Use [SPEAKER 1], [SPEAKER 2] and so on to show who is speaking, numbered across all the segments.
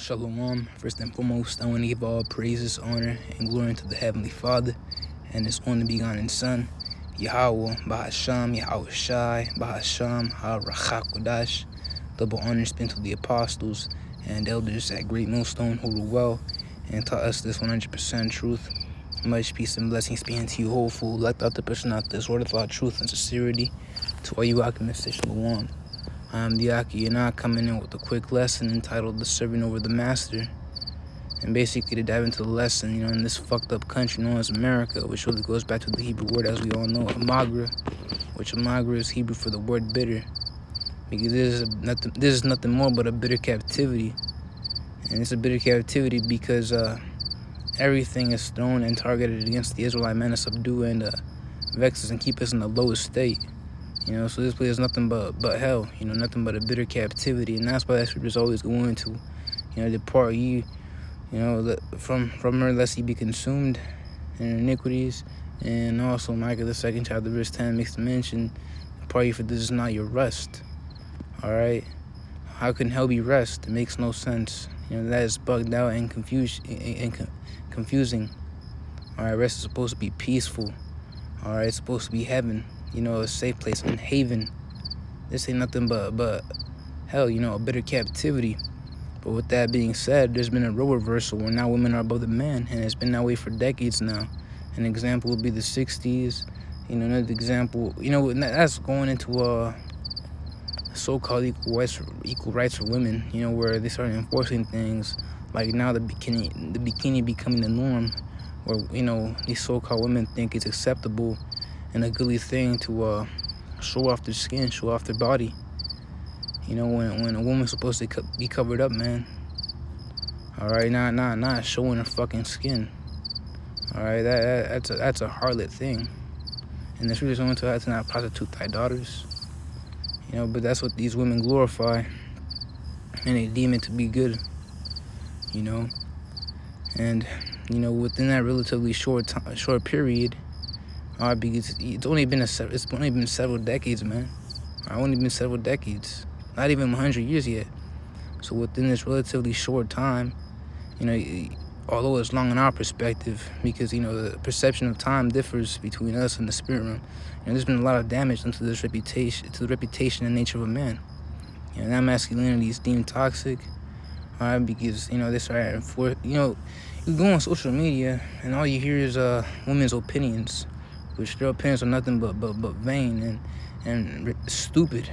[SPEAKER 1] Shalom. First and foremost, I want to give all praises, honor, and glory unto the Heavenly Father and His only begotten Son, Yahweh, Bahasham, Yahweh Shai, Bahasham, Ha-Rachakodash. Double honors been to the apostles and elders at Great Millstone who rule well and taught us this 100% truth. Much peace and blessings be unto you, hopeful, left out the person out this word of our truth and sincerity. To all you alchemists, Shalom. I'm the Aki, and I'm coming in with a quick lesson entitled The Servant Over the Master. And basically to dive into the lesson, in this fucked up country known as America, which really goes back to the Hebrew word, as we all know, amagra, which amagra is Hebrew for the word bitter. Because this is nothing more but a bitter captivity. And it's a bitter captivity because everything is thrown and targeted against the Israelite men to subdue and vex us and keep us in the lowest state. So this place is nothing but hell, nothing but a bitter captivity. And that's why that scripture is always going to, depart ye, from her lest ye be consumed in iniquities. And also Micah the 2nd chapter verse 10 makes the mention, depart ye, for this is not your rest. Alright? How can hell be rest? It makes no sense. That is bugged out and confusing. Alright, rest is supposed to be peaceful. Alright, it's supposed to be heaven. A safe place and haven. This ain't nothing but hell, a bitter captivity. But with that being said, there's been a role reversal where now women are above the man, and it's been that way for decades now. An example would be the 60s. Another example, that's going into so-called equal rights for women, where they started enforcing things like now the bikini becoming the norm, where, these so-called women think it's acceptable and a goodly thing to show off their skin, show off their body. When a woman's supposed to be covered up, man. Alright, not showing her fucking skin. Alright, that's a harlot thing. And the scriptures want to not prostitute thy daughters. But that's what these women glorify. And they deem it to be good. And, within that relatively short period, because it's only been several decades, man. Only been several decades, not even 100 years yet. So within this relatively short time, although it's long in our perspective, because the perception of time differs between us and the spirit realm. There's been a lot of damage done to the reputation and nature of a man. That masculinity is deemed toxic. Because they start you go on social media and all you hear is women's opinions, which their opinions are nothing but vain and stupid.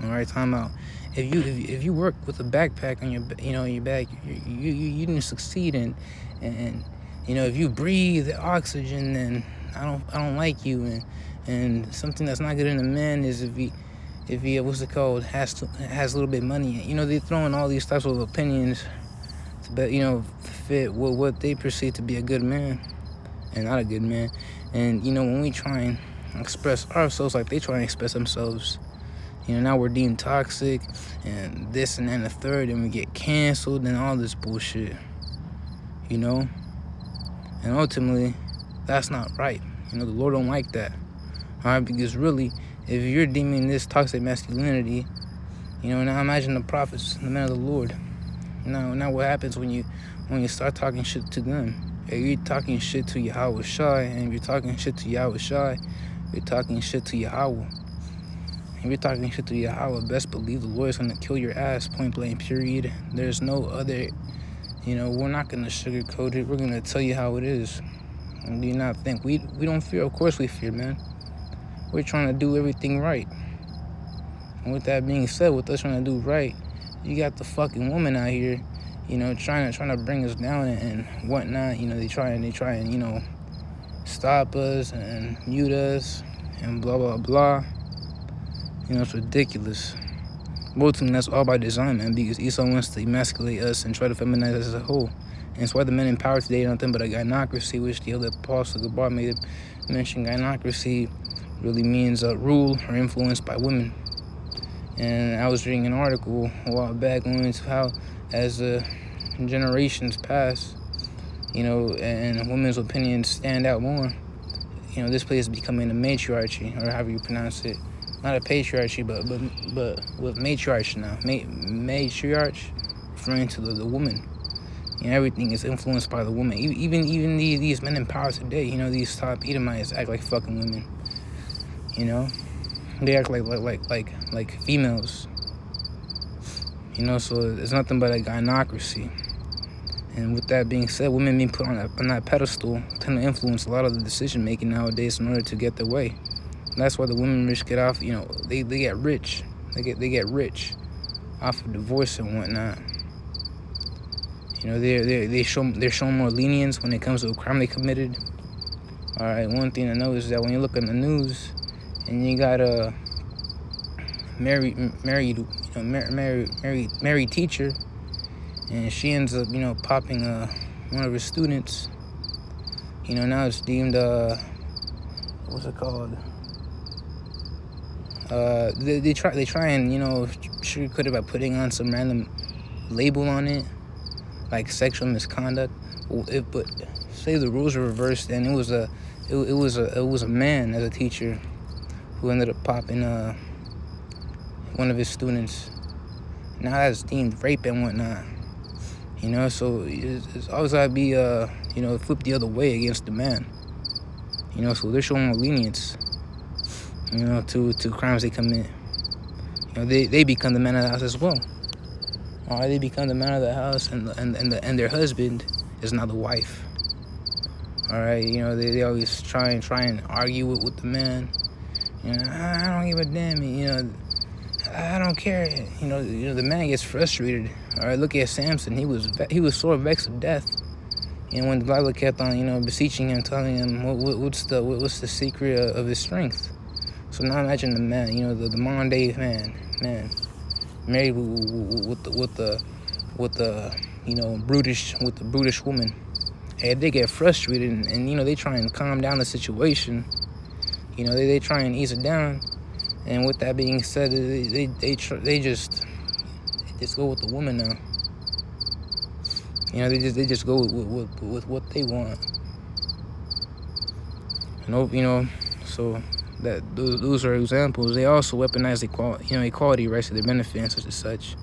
[SPEAKER 1] Alright, time out. If you work with a backpack on your back, you didn't succeed, and if you breathe oxygen, then I don't like you, and something that's not good in a man is if he what's it called, has a little bit of money. They throw in all these types of opinions to fit what they perceive to be a good man and not a good man. And when we try and express ourselves like they try and express themselves, now we're deemed toxic and this and then the third, and we get canceled and all this bullshit. And ultimately that's not right. The Lord don't like that. Alright, because really, if you're deeming this toxic masculinity, now imagine the prophets, the men of the Lord. Now what happens when you start talking shit to them? If you're talking shit to Yahweh Shai, and if you're talking shit to Yahweh Shai, you're talking shit to Yahweh. If you're talking shit to Yahweh, best believe the Lord is going to kill your ass, point blank, period. There's no other, we're not going to sugarcoat it. We're going to tell you how it is. And do you not think we don't fear? Of course we fear, man. We're trying to do everything right. And with that being said, with us trying to do right, you got the fucking woman out here, trying to bring us down and whatnot. They try and stop us and mute us and blah blah blah. It's ridiculous. Ultimately, that's all by design, man, because Esau wants to emasculate us and try to feminize us as a whole. And it's why the men in power today are nothing but a gynocracy, which the other apostle Gabar made mention. Gynocracy really means rule or influence by women. And I was reading an article a while back going into how, as generations pass, and women's opinions stand out more, this place is becoming a matriarchy, or however you pronounce it. Not a patriarchy, but with matriarch now. Matriarch, referring to the woman. You know, everything is influenced by the woman. Even these men in power today, you know, these top Edomites act like fucking women. You know, they act like females. You know, so it's nothing but a gynocracy. And with that being said, women being put on that pedestal tend to influence a lot of the decision making nowadays in order to get their way. And that's why the women rich get off. You know, they get rich. They get rich off of divorce and whatnot. You know, they're shown more lenience when it comes to a crime they committed. All right, one thing to know is that when you look at the news and you got a married teacher, and she ends up, you know, popping one of her students. You know, now it's deemed what's it called? They try and, you know, sugarcoat it by putting on some random label on it, like sexual misconduct. But say the rules are reversed, and it was a man as a teacher who ended up popping one of his students. Now that's deemed rape and whatnot. You know, so it's always gotta be you know, flip the other way against the man. You know, so they're showing more lenience, you know, to crimes they commit. You know, they become the man of the house as well. All right, they become the man of the house, and their husband is now the wife. All right, you know, they always try and argue with the man. You know, I don't give a damn. You know, I don't care. You know, the man gets frustrated. All right, look at Samson. He was sore vexed of death. And when the Bible kept on, you know, beseeching him, telling him what's the secret of his strength. So now imagine the man, you know, the modern day man, married with the you know, brutish woman. Hey, they get frustrated and you know, they try and calm down the situation. You know, they try and ease it down. And with that being said, they just go with the woman now. You know, they just go with what they want. You know, so that those are examples. They also weaponize equality rights to their benefit and such and such.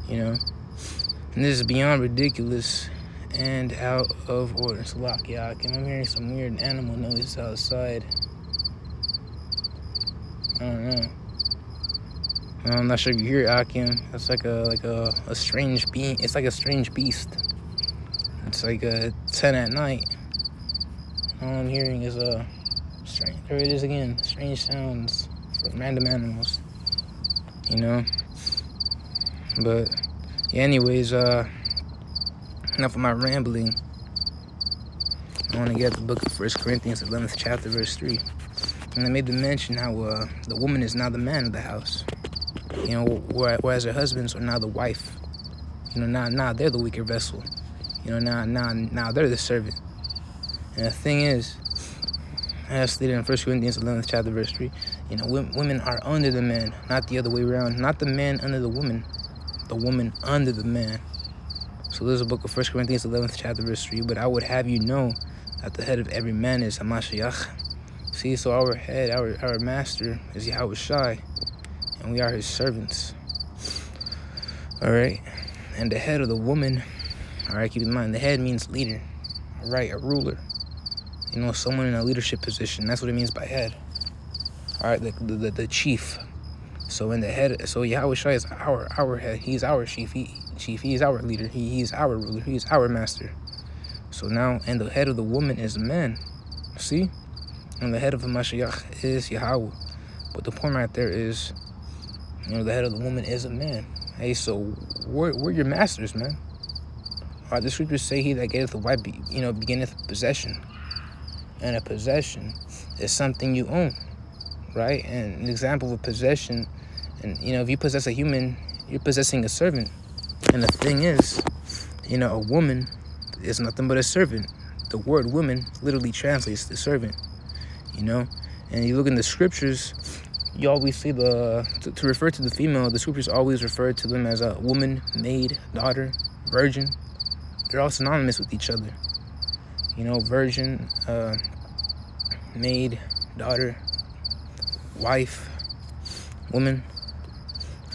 [SPEAKER 1] You know, and this is beyond ridiculous and out of order. So I'm hearing some weird animal noises outside. I don't know. I'm not sure if you hear Akim. It's like a strange being. It's like a strange beast. It's like 10 at night. All I'm hearing is strange. There it is again. Strange sounds from random animals. You know. But yeah. Anyways, enough of my rambling. I want to get the book of 1 Corinthians 11th chapter verse 3. And I made the mention how the woman is now the man of the house. You know, whereas her husbands are now the wife. You know, now they're the weaker vessel. You know, now they're the servant. And the thing is, as stated in 1 Corinthians 11th chapter verse 3, you know, women are under the man, not the other way around. Not the man under the woman under the man. So there's a book of 1 Corinthians 11th chapter verse 3. But I would have you know that the head of every man is Hamashiach. See, so our head, our master is Yahweh Shai, and we are his servants. All right, and the head of the woman, all right, keep in mind, the head means leader, all right, a ruler. You know, someone in a leadership position. That's what it means by head. All right, the chief. So in the head, so Yahweh Shai is our head. He's our chief. He is our leader. He's our ruler. He's our master. So now, and the head of the woman is a man. See? And the head of the Mashiach is Yahweh. But the point right there is, you know, the head of the woman is a man. Hey, so we're your masters, man. All right, the scriptures say he that getteth a wife, you know, beginneth possession. And a possession is something you own, right? And an example of a possession, and, you know, if you possess a human, you're possessing a servant. And the thing is, you know, a woman is nothing but a servant. The word woman literally translates to servant. You know, and you look in the scriptures, you always see to refer to the female, the scriptures always refer to them as a woman, maid, daughter, virgin. They're all synonymous with each other. You know, virgin, maid, daughter, wife, woman.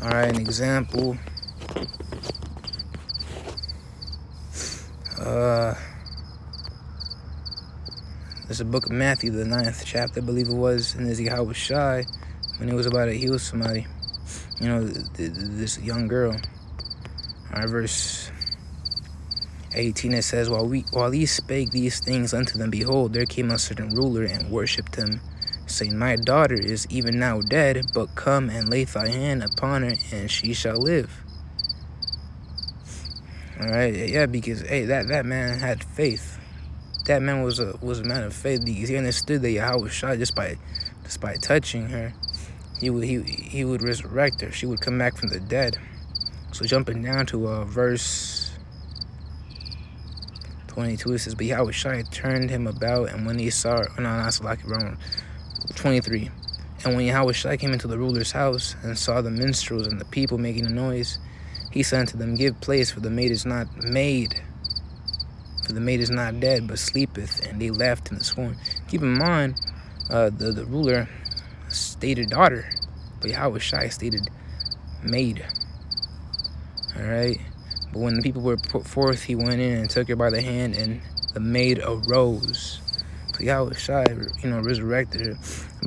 [SPEAKER 1] All right, an example There's a book of Matthew, the 9th chapter, I believe it was, and there's Yahweh Shai when he was about to heal somebody. This young girl. Verse 18, it says, While he spake these things unto them, behold, there came a certain ruler and worshipped him, saying, My daughter is even now dead, but come and lay thy hand upon her, and she shall live. All right, yeah, because hey, that man had faith. That man was a man of faith because he understood that Yahweh Shai just by touching her, he would resurrect her. She would come back from the dead. So jumping down to verse 22, it says, But Yahweh Shai turned him about, and when he saw, around 23. And when Yahweh Shai came into the ruler's house and saw the minstrels and the people making a noise, he said unto them, Give place, for the maid is not dead, but sleepeth. And they laughed in the scorn. Keep in mind, the ruler stated daughter, but Yahweh Shai stated maid. All right. But when the people were put forth, he went in and took her by the hand, and the maid arose. So Yahweh Shai, resurrected her.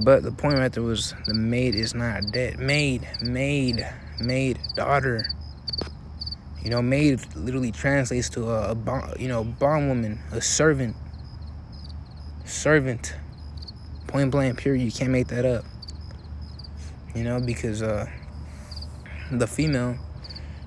[SPEAKER 1] But the point right there was the maid is not dead. Maid, daughter. Maid literally translates to a bondwoman, a servant. Servant. Point blank, period. You can't make that up. Because the female,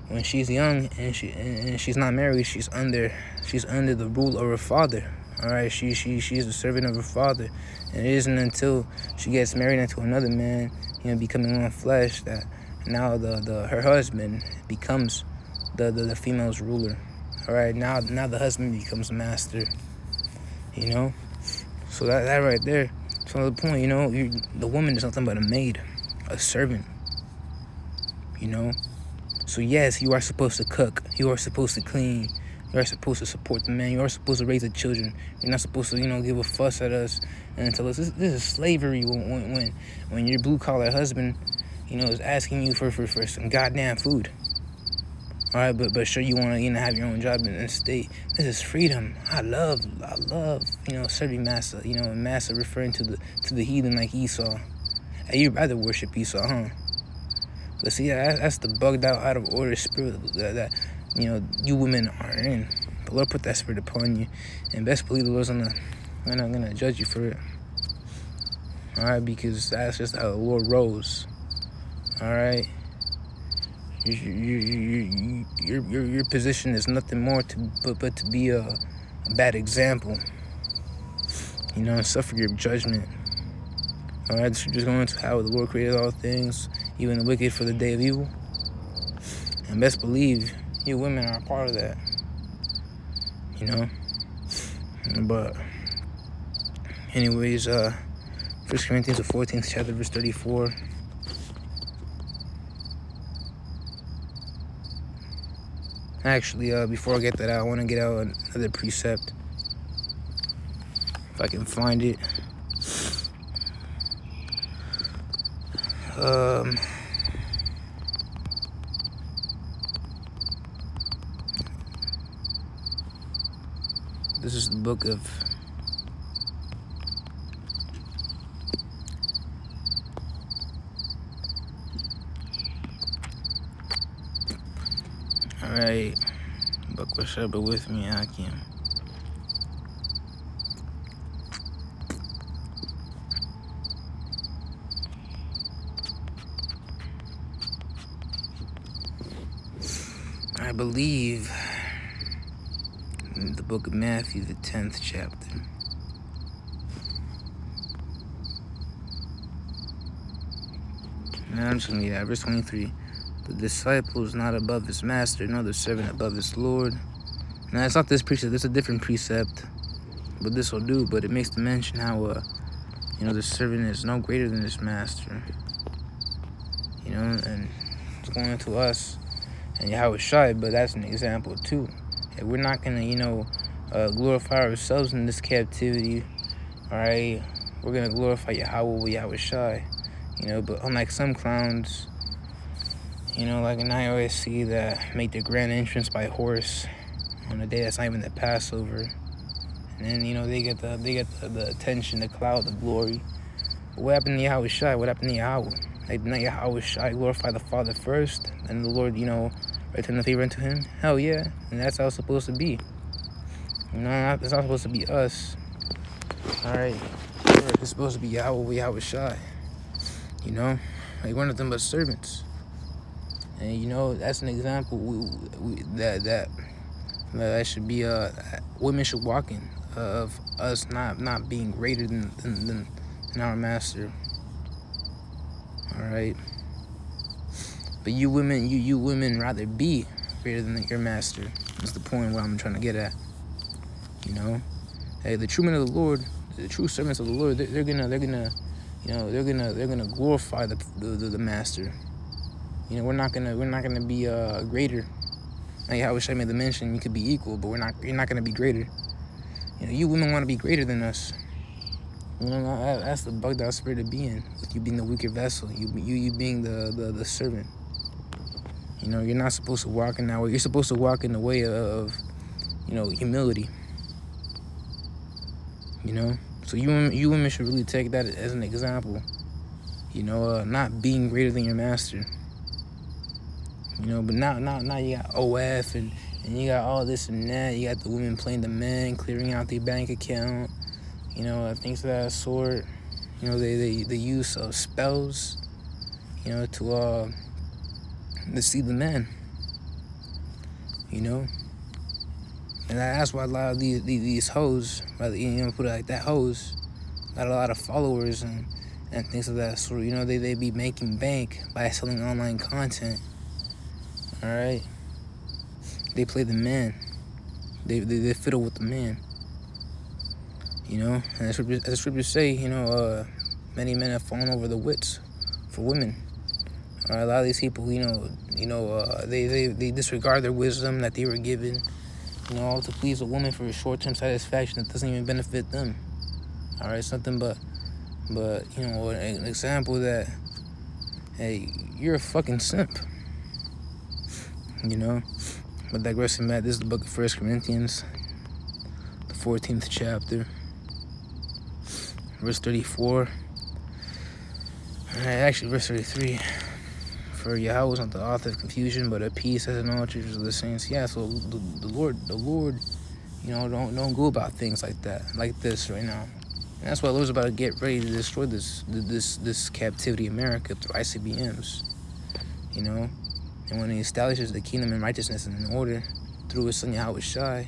[SPEAKER 1] when she's young and she's not married, she's under the rule of her father. All right, she's a servant of her father, and it isn't until she gets married into another man, becoming one flesh, that now her husband becomes the female's ruler. All right, now the husband becomes master. So that right there. So the point, the woman is nothing but a maid, a servant. So yes, you are supposed to cook. You are supposed to clean. You are supposed to support the man. You are supposed to raise the children. You're not supposed to, give a fuss at us and tell us this is slavery. When your blue collar husband, is asking you for some goddamn food. All right, but sure you want to have your own job and stay. This is freedom. I love, serving massa. Massa referring to the heathen like Esau. Hey, you'd rather worship Esau, huh? But see, that's the bugged out of order spirit that you women are in. The Lord put that spirit upon you, and best believe the Lord's not gonna judge you for it. All right, because that's just how the Lord rose. All right. Your position is nothing more but to be a bad example. And suffer your judgment. All right, the scriptures going into how the Lord created all things, even the wicked for the day of evil. And best believe you women are a part of that. But anyways, 1 Corinthians the 14th chapter, verse 34. Actually, before I get that out, I want to get out another precept. If I can find it. This is the book of Alright, Buck Shaba with me, Hakim. I believe in the book of Matthew, the 10th chapter. Now I'm just going to read that, verse 23. The disciple is not above his master, nor the servant above his Lord. Now, it's not this precept, it's a different precept, but this will do. But it makes to mention how, the servant is no greater than his master. And it's going to us and Yahweh Shai, but that's an example too. If we're not going to, glorify ourselves in this captivity, all right, we're going to glorify Yahweh with Yahweh Shai, but unlike some clowns, like an IOSC that make their grand entrance by horse, on a day that's not even the Passover. And then, you know, they get the attention, the cloud, the glory. But what happened to Yahweh Shai? What happened to Yahweh? Like, not Yahweh Shai glorify the Father first, and the Lord, you know, return the favor unto him? Hell yeah. And that's how it's supposed to be. You know, it's not supposed to be us. Alright? It's supposed to be Yahweh Shai. You know? Like, we're nothing but servants. And, you know, that's an example that should be, women should walk in, of us not being greater than our master. Alright? But you women rather be greater than your master. That's the point where I'm trying to get at. You know? Hey, the true men of the Lord, the true servants of the Lord, they're gonna glorify the master. You know, we're not gonna be greater. Like how I made the mention, you could be equal, but you're not gonna be greater. You know, you women want to be greater than us. You know, that's the bugged out spirit to be in. With you being the weaker vessel, you being the servant. You know, you're not supposed to walk in that way. You're supposed to walk in the way of, you know, humility. You know, so you women should really take that as an example. You know, not being greater than your master. You know, but now you got OF and you got all this and that. You got the women playing the men, clearing out their bank account. You know, things of that sort. You know, the use of spells. You know, to deceive the men. You know, and that's why a lot of these hoes, you know, put it like that, hoes, got a lot of followers and things of that sort. You know, they be making bank by selling online content. All right, they play the man. They fiddle with the man. You know, and as the scriptures say, you know, many men have fallen over the wits for women. A lot of these people, you know, they disregard their wisdom that they were given, you know, all to please a woman for a short-term satisfaction that doesn't even benefit them. All right, something but you know, an example that, hey, you're a fucking simp. You know, but digressing back, this is the book of 1 Corinthians, the 14th chapter, verse 34. Actually, verse 33. For Yahweh is not the author of confusion, but of peace, as in all churches of the saints. Yeah, so the Lord, you know, don't go about things like that, like this right now. And that's why the Lord's about to get ready to destroy this captivity America through ICBMs. You know. And when he establishes the kingdom and righteousness and order through his son Yahweh Shai,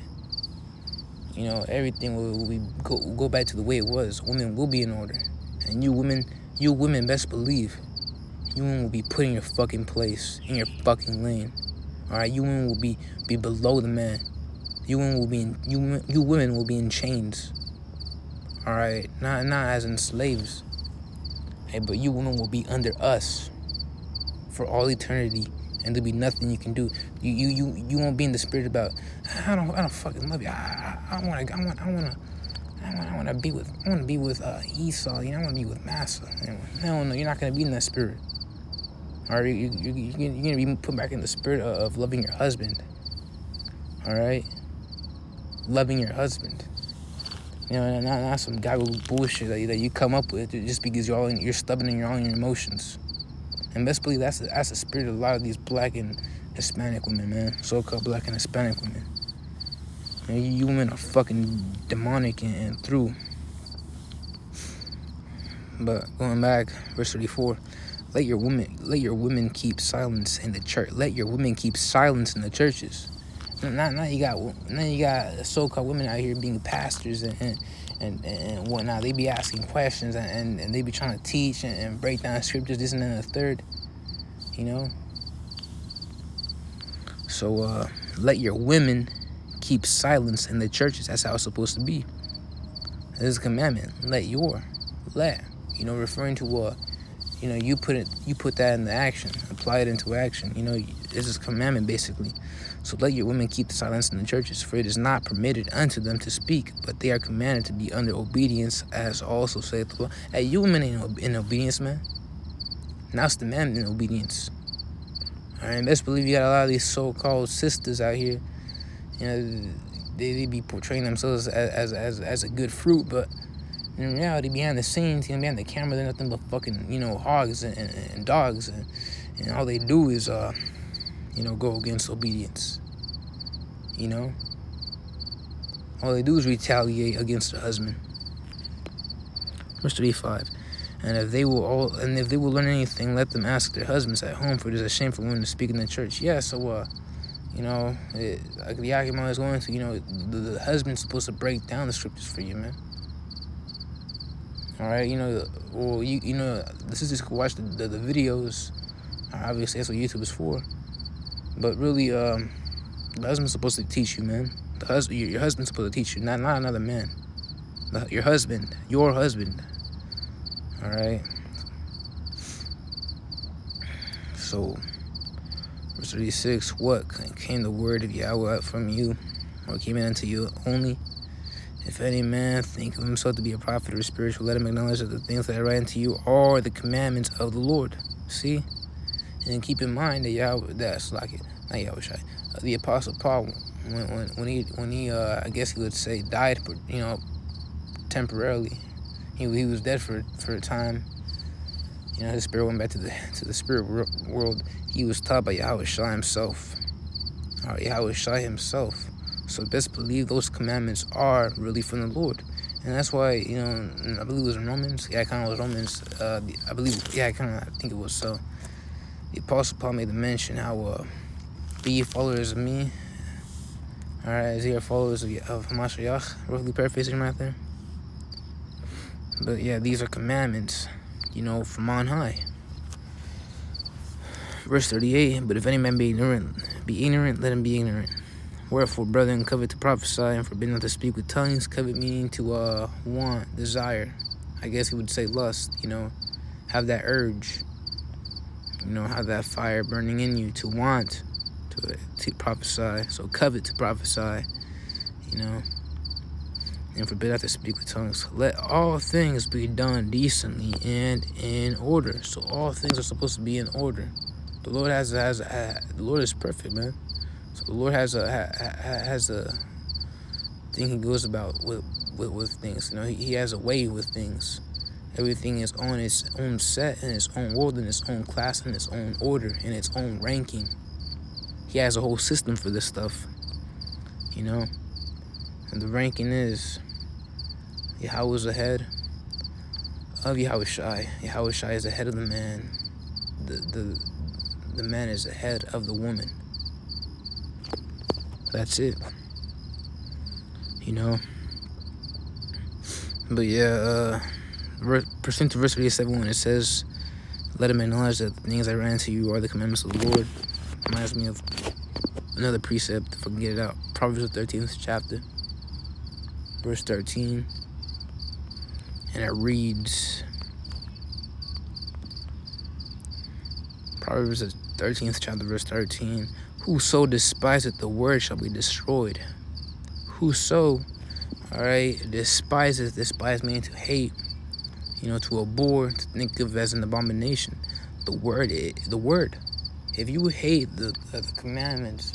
[SPEAKER 1] you know, everything will go back to the way it was. Women will be in order. And you women best believe, you women will be put in your fucking place, in your fucking lane. Alright, you women will be below the man. You women will be in chains. Alright, not as in slaves. Hey, but you women will be under us for all eternity. And there'll be nothing you can do. You won't be in the spirit about, I don't fucking love you. I want to be with Esau. You know, I want to be with Massa. No, you're not gonna be in that spirit. All right, you're gonna be put back in the spirit of loving your husband. All right, loving your husband. You know, not some gaggle bullshit that you come up with just because you're stubborn and you're all in your emotions. And best believe that's the spirit of a lot of these black and Hispanic women, man. So-called black and Hispanic women. And you women are fucking demonic and through. But going back, verse 34, let your women keep silence in the church. Let your women keep silence in the churches. Now you got so-called women out here being pastors and whatnot. They be asking questions and they be trying to teach and break down scriptures, this and then the third, you know. So let your women keep silence in the churches. That's how it's supposed to be. This is a commandment. Let, you know, referring to you know, you put that into action, apply it into action. You know, this is a commandment basically. So let your women keep the silence in the churches, for it is not permitted unto them to speak, but they are commanded to be under obedience, as also saith the Lord. Hey, you women ain't in obedience, man. Now it's the man in obedience. All right, best believe you got a lot of these so-called sisters out here, You know, they be portraying themselves as a good fruit, but in reality, behind the scenes, behind the camera, they're nothing but fucking, hogs and dogs, and all they do is, go against obedience. All they do is retaliate against the husband. Verse 35. And if they will learn anything, let them ask their husbands at home, for it is a shame for women to speak in the church. Yeah, so like the argument is going to, the husband's supposed to break down the scriptures for you, man. All right, the sisters could watch the videos. Obviously, that's what YouTube is for. But really, the husband's supposed to teach you, man. Your husband's supposed to teach you, not another man. Your husband. All right. So, verse 36, what came the word of Yahweh from you, or came in unto you only? If any man think of himself to be a prophet or spiritual, let him acknowledge that the things that I write unto you are the commandments of the Lord. See? And keep in mind that the Apostle Paul, when he I guess he would say died, temporarily. He was dead for a time. His spirit went back to the spirit world. He was taught by Yahweh Shai himself. So best believe those commandments are really from the Lord. And that's why, I believe it was in Romans. Yeah, I kind of was Romans. I think it was so. The Apostle Paul made the mention how, be ye followers of me. All right, as ye are followers of Hamashiach. Roughly paraphrasing right there. But yeah, these are commandments, from on high. Verse 38, but if any man be ignorant, let him be ignorant. Wherefore, brethren, covet to prophesy, and forbid not to speak with tongues. Covet meaning to want, desire. I guess he would say lust, have that urge. Have that fire burning in you to want to prophesy. So covet to prophesy, and forbid not to speak with tongues. Let all things be done decently and in order. So all things are supposed to be in order. The Lord the Lord is perfect, man. So the Lord has a thing he goes about with things. He has a way with things. Everything is on its own set, in its own world, in its own class, in its own order, in its own ranking. He has a whole system for this stuff, And the ranking is Yahweh is ahead of Yahweh Shai. Yahweh Shai is ahead of the man. The man is ahead of the woman. That's it. But yeah, pursuant to verse 37, when it says, let him acknowledge that the things I ran to you are the commandments of the Lord, reminds me of another precept, if I can get it out. Proverbs the 13th chapter, verse 13. And it reads, Proverbs the 13th chapter, verse 13. Whoso despiseth the word shall be destroyed. Whoso, despise meaning to hate, to abhor, to think of as an abomination. The word. If you hate the commandments,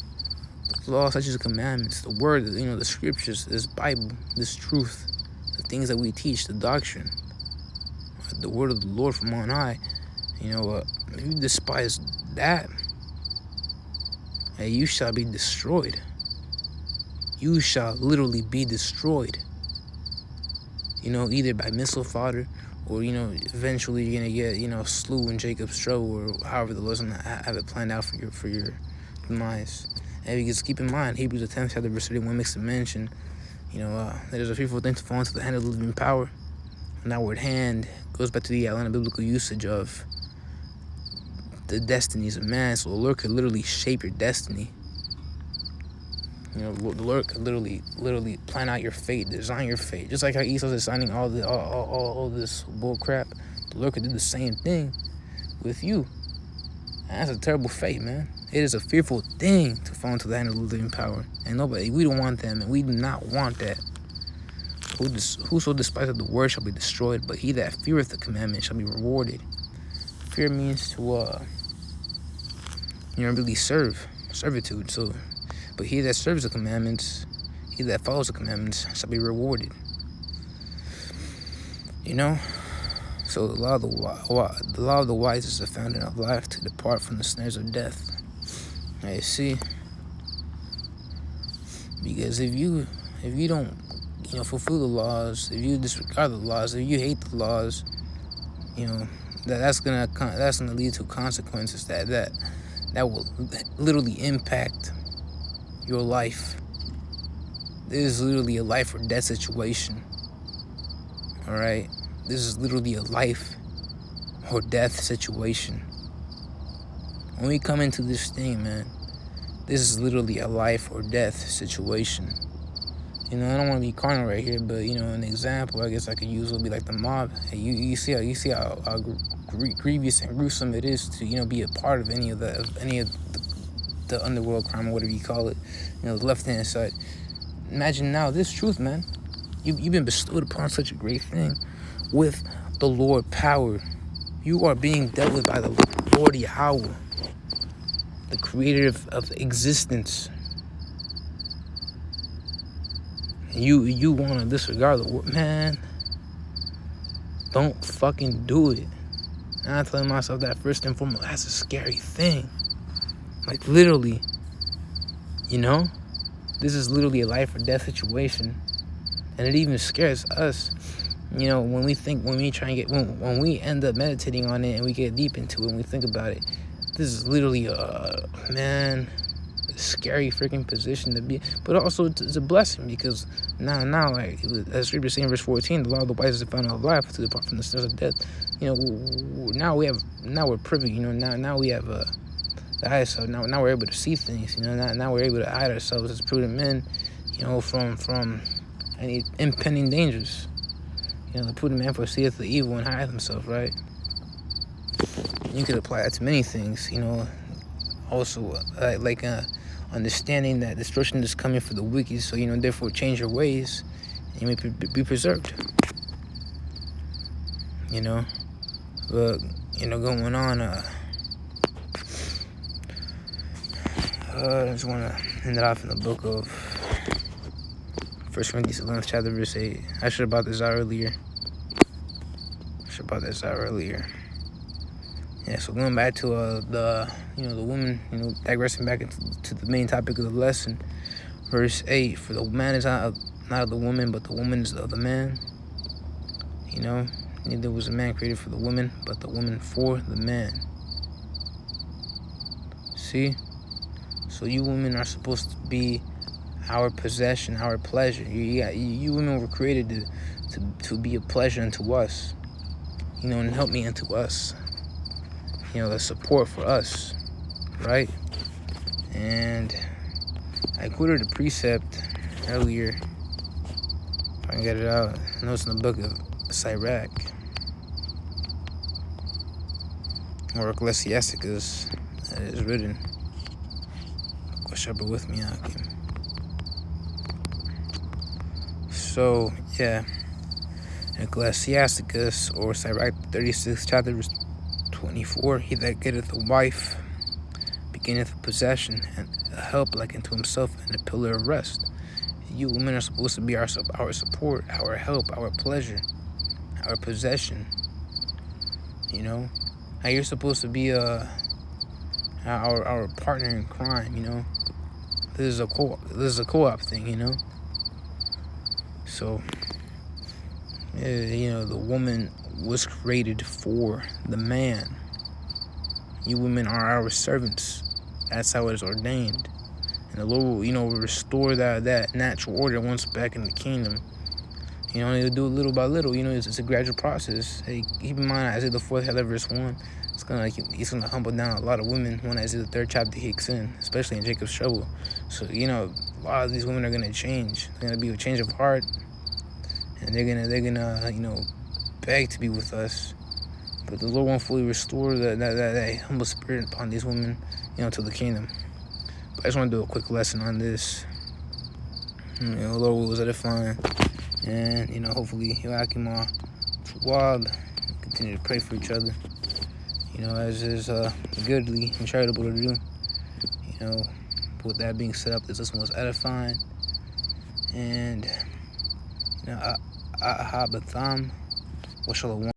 [SPEAKER 1] the law such as the commandments, the word, the scriptures, this Bible, this truth, the things that we teach, the doctrine, the word of the Lord from on high, if you despise that, you shall be destroyed. You shall literally be destroyed. Either by missile fodder, or eventually you're gonna get slew in Jacob's trouble, or however the Lord's gonna have it planned out for your demise. And because keep in mind, Hebrews the 10th chapter verse 31 makes a mention, that there's a fearful thing to fall into the hand of the living power. And that word hand goes back to the Atlanta biblical usage of the destinies of man. So the Lord could literally shape your destiny. The Lord could literally plan out your fate, design your fate. Just like how Esau's designing all this bull crap, the Lord could do the same thing with you. And that's a terrible fate, man. It is a fearful thing to fall into the hand of the living power. And we don't want that, man. We do not want that. Whoso despiseth the word shall be destroyed, but he that feareth the commandment shall be rewarded. Fear means to really servitude. So But he that serves the commandments, he that follows the commandments, shall be rewarded. You know? So the law of the wise is the fountain of life, to depart from the snares of death. Now you see, because if you don't, fulfill the laws, if you disregard the laws, if you hate the laws, that's gonna lead to consequences that will literally impact your life. This is literally a life or death situation. All right, this is literally a life or death situation. When we come into this thing, man, this is literally a life or death situation. I don't want to be carnal right here, but an example I guess I could use would be like the mob. You see how grievous and gruesome it is to be a part of any of the underworld crime or whatever you call it. The left hand side. Imagine now this truth, man. You've been bestowed upon such a great thing with the Lord power. You are being dealt with by the Lord Yahweh, the creator of existence. You want to disregard the word, man? Don't fucking do it. And I'm telling myself that first and foremost, that's a scary thing. Like literally, this is literally a life or death situation, and it even scares us. When we end up meditating on it and we get deep into it and we think about it, this is literally a scary freaking position to be, but also it's a blessing, because now like as Scripture saying in verse 14, the law of the wise is the fountain of life, to depart from the snares of death. Now we're privy. Now we have the eyes, so now we're able to see things. Now we're able to hide ourselves as prudent men, from any impending dangers. The prudent man foreseeth the evil and hideth himself, right? You could apply that to many things, also understanding that destruction is coming for the wicked, so therefore change your ways and you may be preserved. But going on, I just want to end it off in the book of 1 Corinthians 11th chapter verse 8. I should have brought this out earlier. Yeah, so going back to the woman, digressing back into the main topic of the lesson, verse 8, for the man is not of the woman, but the woman is of the man. Neither was a man created for the woman, but the woman for the man. See? So you women are supposed to be our possession, our pleasure. You women were created to be a pleasure unto us, and help me unto us. The support for us, right? And I quoted a precept earlier. If I can get it out. I know it's in the book of Sirach, or Ecclesiasticus, that is written. Go shepherd with me, Hakim. So, yeah. Ecclesiasticus, or Sirach 36th chapter, verse 24, he that getteth a wife beginneth a possession, and a help like unto himself, and a pillar of rest. You women are supposed to be our support, our help, our pleasure, our possession. How you're supposed to be our partner in crime. This is a co-op thing. So the woman was created for the man. You women are our servants. That's how it is ordained. And the Lord will, restore that natural order once back in the kingdom. He'll do it little by little. It's a gradual process. Hey, keep in mind, Isaiah the 4th chapter, verse 1. He's gonna humble down a lot of women when Isaiah the 3rd chapter kicks in, especially in Jacob's trouble. So a lot of these women are gonna change. They're gonna be a change of heart, and they're gonna beg to be with us. But the Lord won't fully restore that humble spirit upon these women, to the kingdom. But I just want to do a quick lesson on this. The Lord was edifying, and hopefully Joachim Schwab continue to pray for each other. As is goodly and charitable to do. But with that being said, this one was edifying. And, Ahabatham, wa shalom.